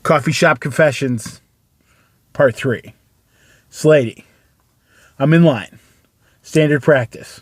Coffee Shop Confessions, Part 3. Slady. I'm in line. Standard practice.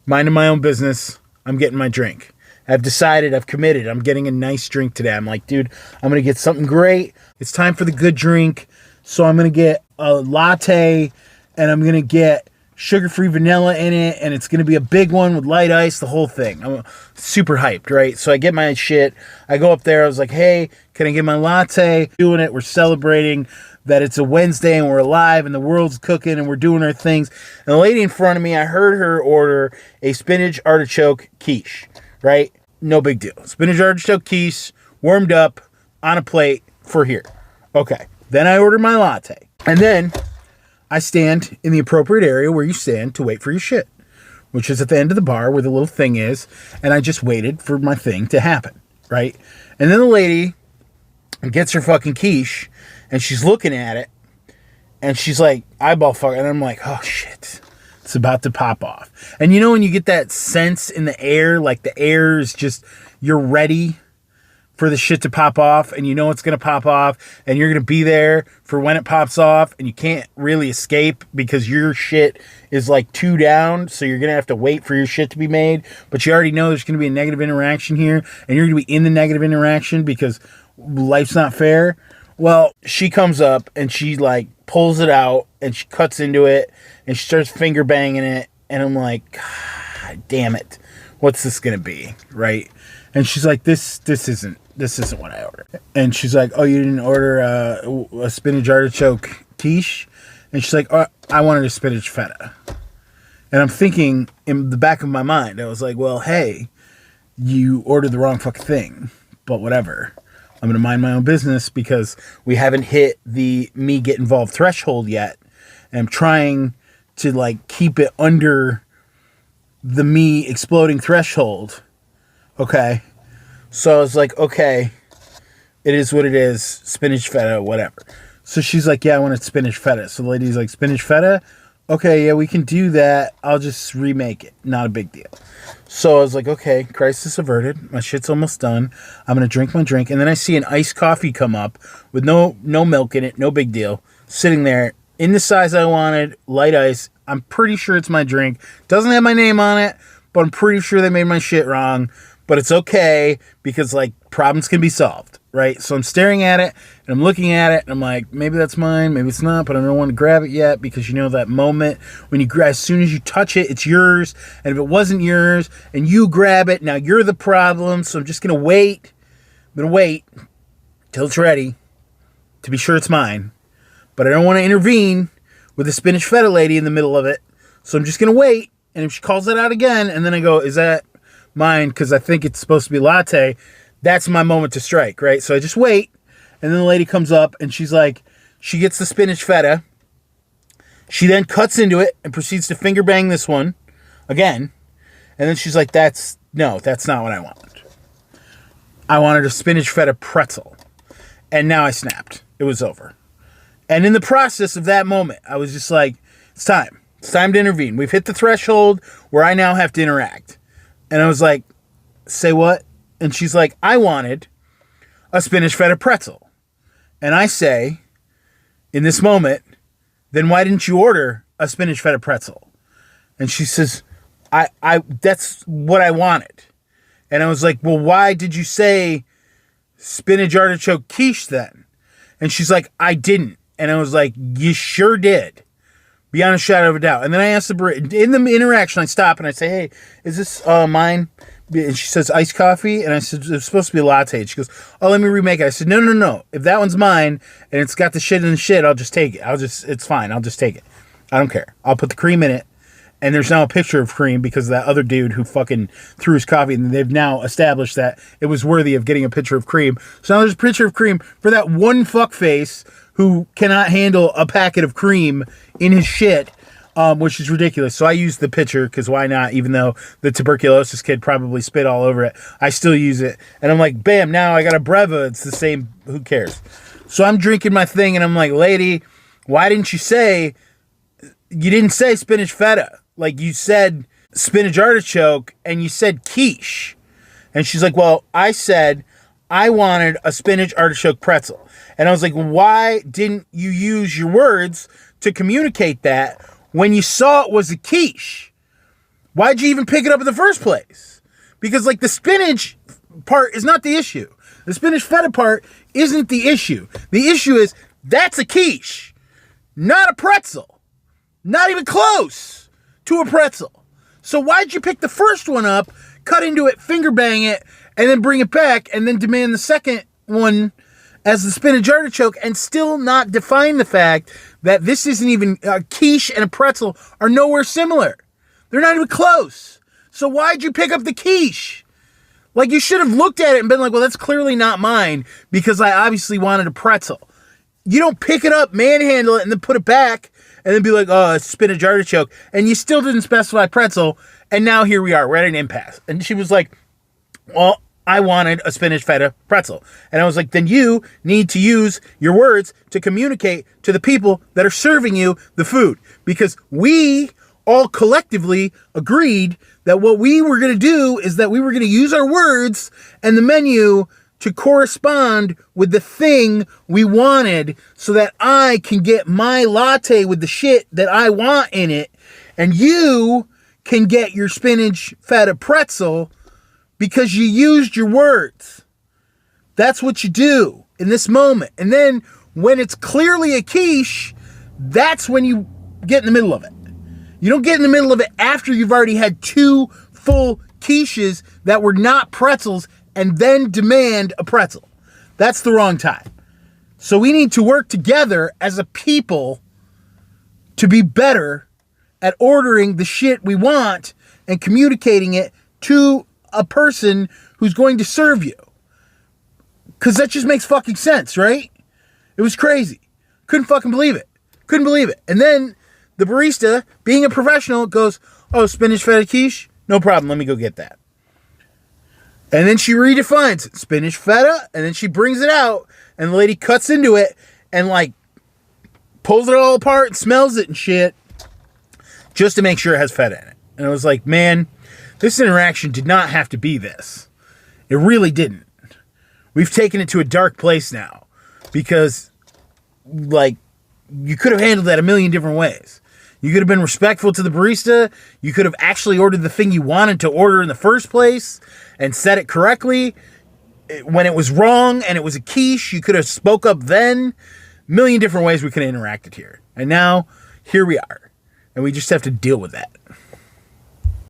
Minding my own business. I'm getting my drink. I've decided, I've committed. I'm getting a nice drink today. I'm like, dude, I'm going to get something great. It's time for the good drink. So I'm going to get a latte, and I'm going to get sugar-free vanilla in it, and it's going to be a big one with light ice, the whole thing. I'm super hyped, right? So I get my shit. I go up there. I was like, hey, can I get my latte? Doing it. We're celebrating that it's a Wednesday and we're alive and the world's cooking and we're doing our things. And the lady in front of me, I heard her order a spinach artichoke quiche, right? No big deal. Spinach artichoke quiche, warmed up on a plate for here. Okay. Then I ordered my latte. And then I stand in the appropriate area where you stand to wait for your shit, which is at the end of the bar where the little thing is. And I just waited for my thing to happen, right? And then the lady gets her fucking quiche and she's looking at it and she's like, eyeball fuck. And I'm like, oh shit, it's about to pop off. And you know, when you get that sense in the air, like the air is just, you're ready for the shit to pop off, and you know it's going to pop off, and you're going to be there for when it pops off, and you can't really escape because your shit is like 2 down, so you're going to have to wait for your shit to be made, but you already know there's going to be a negative interaction here, and you're going to be in the negative interaction because life's not fair. Well, she comes up, and she like pulls it out, and she cuts into it, and she starts finger banging it, and I'm like, God damn it, what's this going to be, right? And she's like, this isn't what I ordered. And she's like, oh, you didn't order a spinach artichoke quiche? And she's like, oh, I wanted a spinach feta. And I'm thinking in the back of my mind, I was like, well, hey, you ordered the wrong fucking thing, but whatever. I'm going to mind my own business because we haven't hit the me get involved threshold yet. And I'm trying to like keep it under the me exploding threshold. Okay. So I was like, okay, it is what it is. Spinach feta, whatever. So she's like, yeah, I want a spinach feta. So the lady's like, spinach feta? Okay, yeah, we can do that. I'll just remake it. Not a big deal. So I was like, okay, crisis averted. My shit's almost done. I'm going to drink my drink. And then I see an iced coffee come up with no milk in it. No big deal. Sitting there in the size I wanted, light ice. I'm pretty sure it's my drink. Doesn't have my name on it, but I'm pretty sure they made my shit wrong. But it's okay because, like, problems can be solved, right? So I'm staring at it, and I'm looking at it, and I'm like, maybe that's mine, maybe it's not, but I don't want to grab it yet because, you know, that moment when you grab, as soon as you touch it, it's yours. And if it wasn't yours and you grab it, now you're the problem. So I'm just going to wait. I'm going to wait till it's ready to be sure it's mine. But I don't want to intervene with the spinach feta lady in the middle of it. So I'm just going to wait. And if she calls it out again, and then I go, is that mine? Because I think it's supposed to be latte. That's my moment to strike, right? So I just wait, and then the lady comes up, and she's like, she gets the spinach feta. She then cuts into it and proceeds to finger bang this one again. And then she's like, that's not what I wanted. I wanted a spinach feta pretzel. And now I snapped. It was over. And in the process of that moment, I was just like, it's time. It's time to intervene. We've hit the threshold where I now have to interact. And I was like, say what? And she's like, I wanted a spinach feta pretzel. And I say, in this moment, then why didn't you order a spinach feta pretzel? And she says, I that's what I wanted. And I was like, well, why did you say spinach artichoke quiche then? And she's like, I didn't. And I was like, you sure did. Beyond a shadow of a doubt. And then I asked in the interaction, I stop and I say, hey, is this mine? And she says, iced coffee. And I said, it's supposed to be a latte. And she goes, oh, let me remake it. I said, no. If that one's mine and it's got the shit in the shit, I'll just take it. It's fine. I'll just take it. I don't care. I'll put the cream in it. And there's now a picture of cream because of that other dude who fucking threw his coffee. And they've now established that it was worthy of getting a picture of cream. So now there's a picture of cream for that one fuckface who cannot handle a packet of cream in his shit, which is ridiculous. So I use the pitcher because why not? Even though the tuberculosis kid probably spit all over it, I still use it. And I'm like, bam, now I got a Breva. It's the same. Who cares? So I'm drinking my thing and I'm like, lady, why didn't you say, you didn't say spinach feta. Like you said spinach artichoke and you said quiche. And she's like, well, I said I wanted a spinach artichoke pretzel. And I was like, why didn't you use your words to communicate that when you saw it was a quiche? Why'd you even pick it up in the first place? Because like the spinach part is not the issue. The spinach feta part isn't the issue. The issue is that's a quiche, not a pretzel. Not even close to a pretzel. So why'd you pick the first one up, cut into it, finger bang it, and then bring it back and then demand the second one as the spinach artichoke and still not define the fact that this isn't even a quiche and a pretzel are nowhere similar. They're not even close. So why'd you pick up the quiche? Like you should have looked at it and been like, well, that's clearly not mine because I obviously wanted a pretzel. You don't pick it up, manhandle it, and then put it back and then be like, oh, it's spinach artichoke. And you still didn't specify pretzel. And now here we are. We're at an impasse. And she was like, well, I wanted a spinach feta pretzel. And I was like, then you need to use your words to communicate to the people that are serving you the food. Because we all collectively agreed that what we were going to do is that we were going to use our words and the menu to correspond with the thing we wanted so that I can get my latte with the shit that I want in it. And you can get your spinach feta pretzel because you used your words. That's what you do in this moment. And then when it's clearly a quiche, that's when you get in the middle of it. You don't get in the middle of it after you've already had 2 full quiches that were not pretzels and then demand a pretzel. That's the wrong time. So we need to work together as a people to be better at ordering the shit we want and communicating it to a person who's going to serve you. Because that just makes fucking sense, right? It was crazy. Couldn't fucking believe it. Couldn't believe it. And then the barista, being a professional, goes, oh, spinach feta quiche? No problem. Let me go get that. And then she redefines spinach feta, and then she brings it out, and the lady cuts into it and, like, pulls it all apart and smells it and shit just to make sure it has feta in it. And I was like, man, this interaction did not have to be this. It really didn't. We've taken it to a dark place now because, like, you could have handled that a million different ways. You could have been respectful to the barista. You could have actually ordered the thing you wanted to order in the first place and said it correctly. When it was wrong and it was a quiche, you could have spoke up then. A million different ways we could have interacted here. And now, here we are. And we just have to deal with that.